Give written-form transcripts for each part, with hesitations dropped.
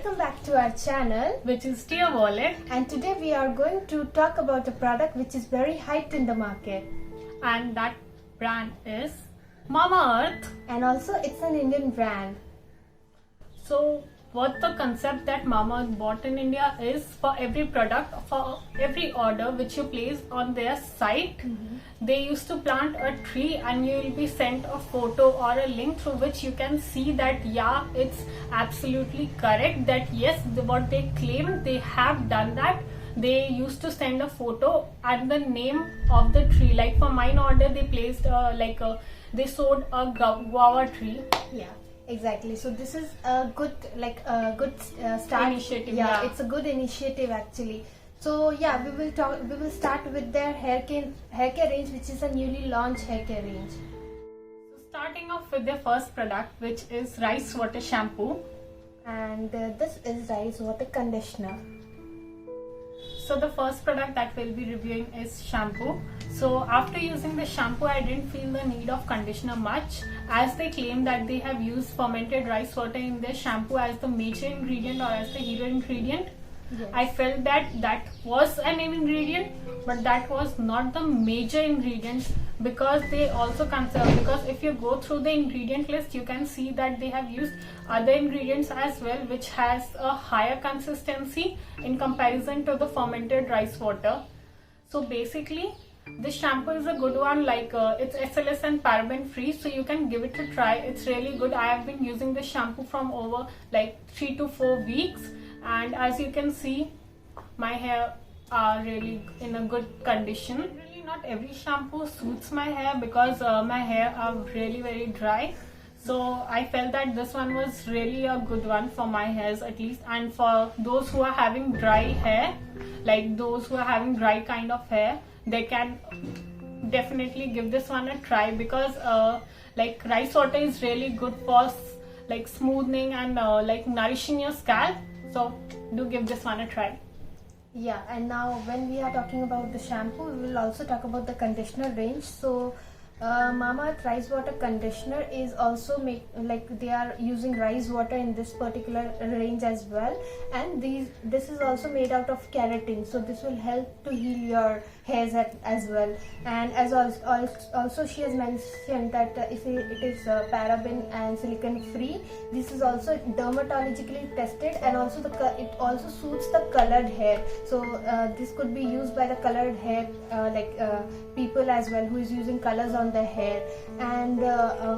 welcome back to our channel, which is Dear Wallet, and today we are going to talk about a product which is very hyped in the market, and that brand is Mamaearth. and also it's an Indian brand. So what the concept that Mamaearth bought in India is, for every product, for every order which you place on their site, they used to plant a tree and you will be sent a photo or a link through which you can see that it's absolutely correct, that yes, what they claim, they have done that. They used to send a photo and the name of the tree. Like for mine order, they placed they sowed a guava tree. Yeah, exactly. So this is a good start Initiative, Yeah, yeah. it's a good initiative actually. So yeah, we will start with their hair care range, which is a newly launched hair care range. So starting off with their first product, which is rice water shampoo. And this is rice water conditioner. So the first product that we'll be reviewing is shampoo. So after using the shampoo, I didn't feel the need of conditioner much, as they claim that they have used fermented rice water in their shampoo as the major ingredient or as the hero ingredient. Yes. I felt that was an ingredient, but that was not the major ingredient, because they also consider, because if you go through the ingredient list, you can see that they have used other ingredients as well, which has a higher consistency in comparison to the fermented rice water. So basically, this shampoo is a good one. It's SLS and paraben free, so you can give it a try. It's really good. I have been using this shampoo from over 3 to 4 weeks, and as you can see, my hair are really in a good condition. Really, not every shampoo suits my hair, because my hair are really very dry. So I felt that this one was really a good one for my hairs at least, and for those who are having dry hair, like those who are having dry kind of hair, they can definitely give this one a try, because rice water is really good for smoothing and nourishing your scalp. So do give this one a try. Yeah, and now when we are talking about the shampoo, we will also talk about the conditioner range. So Mamaearth rice water conditioner is also they are using rice water in this particular range as well, and this is also made out of keratin, so this will help to heal your hairs as well. And as also she has mentioned that if it is paraben and silicone free, this is also dermatologically tested, and also it also suits the colored hair. So this could be used by the colored hair people as well, who is using colors on their hair. And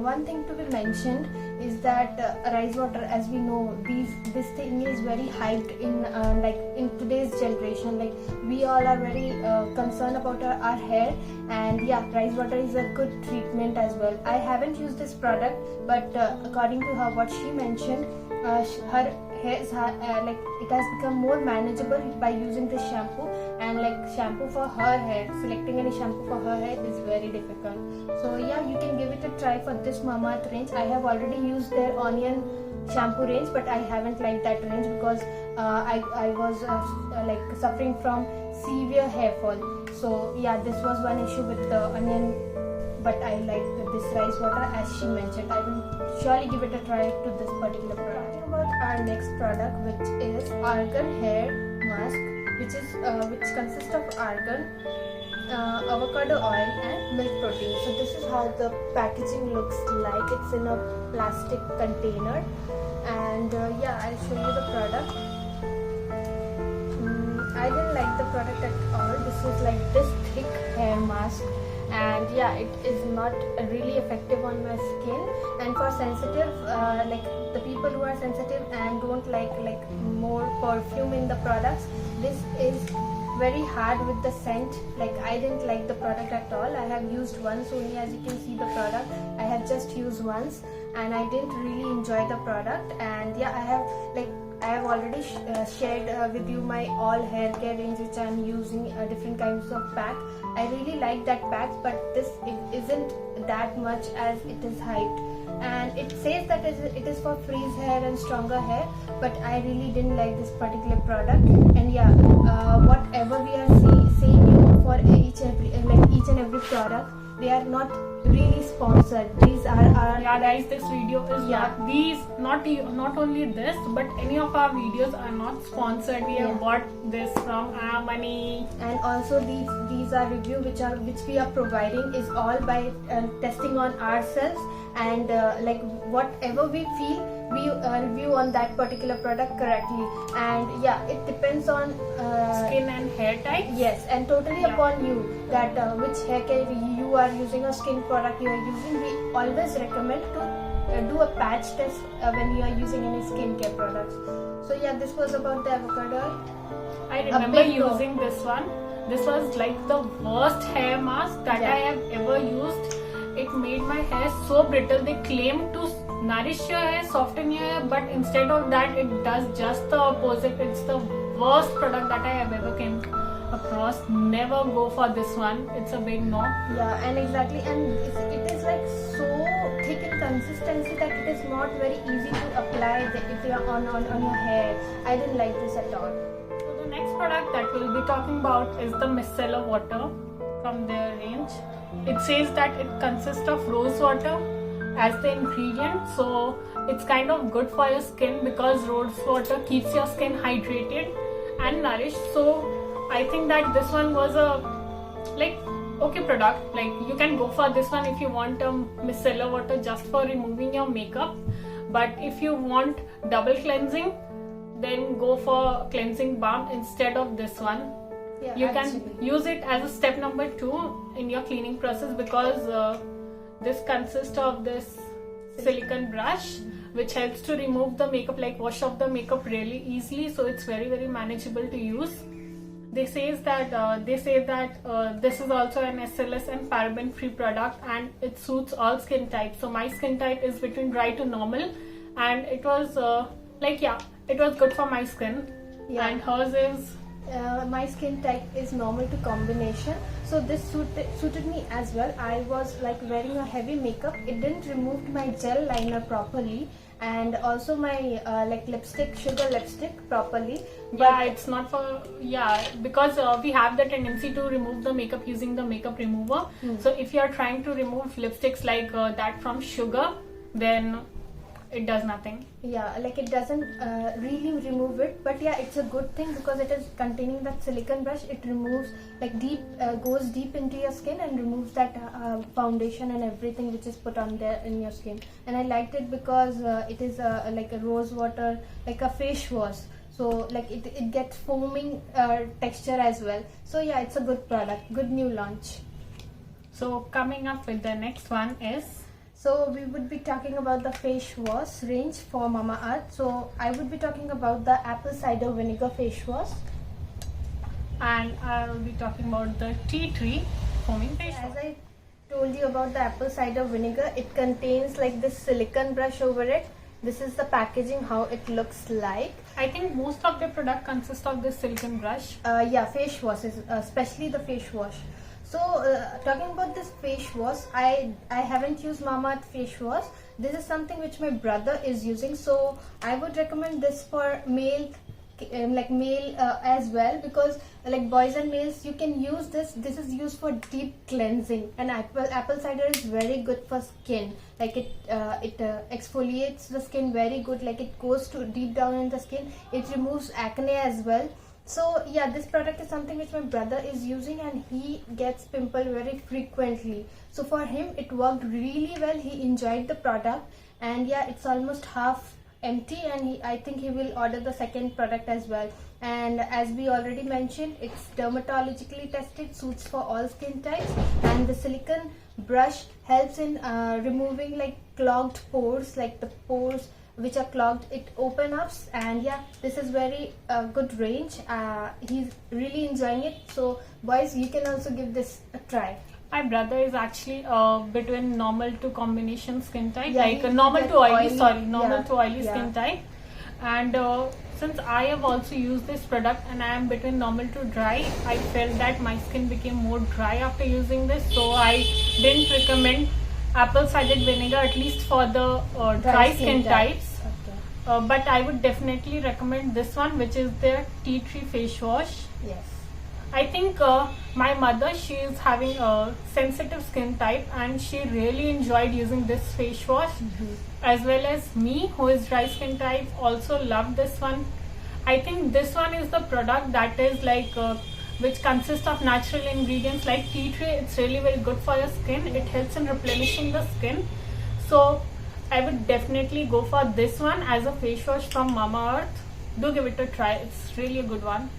one thing to be mentioned is that rice water, as we know, this thing is very hyped in today's generation. We all are very concerned about our hair, and yeah, rice water is a good treatment as well. I haven't used this product, but according to her, what she mentioned, her hair it has become more manageable by using this shampoo. And shampoo for her hair, selecting any shampoo for her hair is very difficult. So yeah, you can give it a try for this Mamaearth range. I have already used their onion shampoo range, but I haven't liked that range because I was suffering from severe hair fall. So yeah, this was one issue with the onion, but I like this rice water as she mentioned. I will surely give it a try to this particular product. Talking about our next product, which is argan hair mask, which consists of argan, avocado oil and milk protein. So this is how the packaging looks like. It's in a plastic container, and yeah, I'll show you the product. I didn't like the product at all. This is this thick hair mask, and yeah, it is not really effective on my skin. And for sensitive, the people who are sensitive and don't like more perfume in the products, this is very hard with the scent. I didn't like the product at all. I have used once only, as you can see the product. I have just used once, and I didn't really enjoy the product. And yeah, I have already shared with you my all hair care range, which I am using different kinds of pack. I really like that pack, but it isn't that much as it is hyped. And it says that it is for freeze hair and stronger hair, but I really didn't like this particular product. And yeah, whatever we are saying for each and every product, they are not really sponsored. These are our Yeah guys, this video is not only this, but any of our videos are not sponsored. We have bought this from our money. and also these are review which we are providing is all by testing on ourselves, and like whatever we feel we review on that particular product correctly. And yeah, it depends on Skin and hair type. yes, and totally upon you that which hair care you are using or skin product you are using. We always recommend to do a patch test when you are using any skincare products. So yeah, this was about the avocado oil. I remember using this one. This was like the worst hair mask that I have ever used. It made my hair so brittle. They claim to nourish your hair, soften your hair, but instead of that, it does just the opposite. It's the worst product that I have ever came across. Never go for this one. It's a big no. Yeah, and exactly, and it is like so thick in consistency that it is not very easy to apply if you are on your hair. I didn't like this at all. So the next product that we'll be talking about is the micellar water from their range. It says that it consists of rose water as the ingredient, so it's kind of good for your skin because rose water keeps your skin hydrated and nourished. So I think that this one was a okay product. Like you can go for this one if you want micellar water just for removing your makeup, but if you want double cleansing, then go for cleansing balm instead of this one. Yeah, you actually can use it as a step number 2 in your cleaning process because this consists of this silicone brush which helps to remove the makeup, like wash off the makeup really easily, so it's very very manageable to use. They say that this is also an SLS and paraben free product and it suits all skin types. So my skin type is between dry to normal, and it was it was good for my skin. Yeah. And hers is my skin type is normal to combination, so this suited me as well. I was like wearing a heavy makeup. It didn't remove my gel liner properly, and also my sugar lipstick properly. But it's not for because we have the tendency to remove the makeup using the makeup remover. So if you are trying to remove lipsticks like that from Sugar, then it does nothing. Yeah, like it doesn't really remove it, but yeah, it's a good thing because it is containing that silicone brush. It removes goes deep into your skin and removes that foundation and everything which is put on there in your skin. And I liked it because it is like a rose water, like a face wash. So like it gets foaming texture as well. So yeah, it's a good product, good new launch. So coming up with the next one is, so we would be talking about the face wash range for Mamaearth. So I would be talking about the apple cider vinegar face wash. And I will be talking about the tea tree foaming face wash. As I told you about the apple cider vinegar, it contains like this silicone brush over it. This is the packaging, how it looks like. I think most of the product consists of this silicone brush. Yeah, face washes, especially the face wash. So talking about this face wash, I haven't used Mamaearth face wash. This is something which my brother is using, so I would recommend this for male as well, because like boys and males you can use this. This is used for deep cleansing, and apple cider is very good for skin. Like it exfoliates the skin very good. Like it goes to deep down in the skin. It removes acne as well. So yeah, this product is something which my brother is using, and he gets pimple very frequently. So for him it worked really well. He enjoyed the product, and yeah, it's almost half empty, and I think he will order the second product as well. And as we already mentioned, it's dermatologically tested, suits for all skin types, and the silicone brush helps in removing like clogged pores, like the pores which are clogged, it open up. And yeah, this is very good range. He's really enjoying it, so boys, you can also give this a try. My brother is actually between normal to combination skin type, Yeah, like normal to oily, to oily Yeah. skin type. And since I have also used this product and I am between normal to dry, I felt that my skin became more dry after using this, so I didn't recommend apple cider vinegar, at least for the dry skin types. Okay. But I would definitely recommend this one, which is their tea tree face wash. Yes. I think my mother, she is having a sensitive skin type and she really enjoyed using this face wash, as well as me who is dry skin type also loved this one. I think this one is the product that is like which consists of natural ingredients like tea tree. It's really very good for your skin. It helps in replenishing the skin. So I would definitely go for this one as a face wash from Mamaearth. Do give it a try. It's really a good one.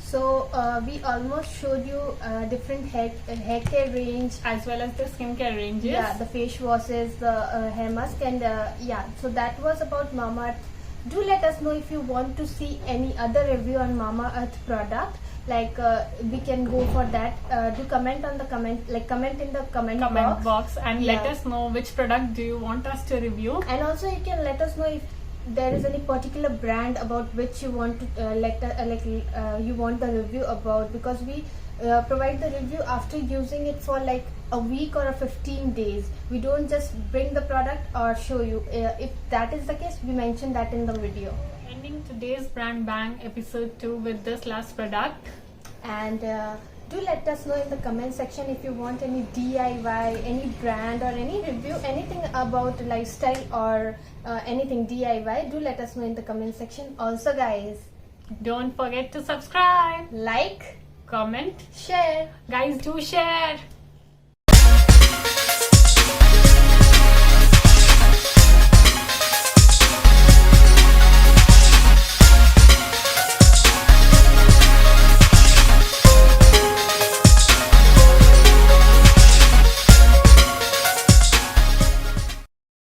So we almost showed you different hair care range, As well as the skincare ranges. yeah, the face washes, the hair mask, and yeah, so that was about Mamaearth. Do let us know if you want to see any other review on Mamaearth product. Like we can go for that. Do comment on the comment in the comment box and let Yeah. us know which product do you want us to review. And also you can let us know if there is any particular brand about which you want to you want the review about, because we provide the review after using it for like a week or a 15 days. We don't just bring the product or show you. If that is the case, we mention that in the video. Ending today's Brand Bang episode 2 with this last product. And do let us know in the comment section if you want any DIY, any brand or any review, anything about lifestyle or anything DIY. Do let us know in the comment section. Also guys, Don't forget to subscribe, like, comment. share. Guys, do share.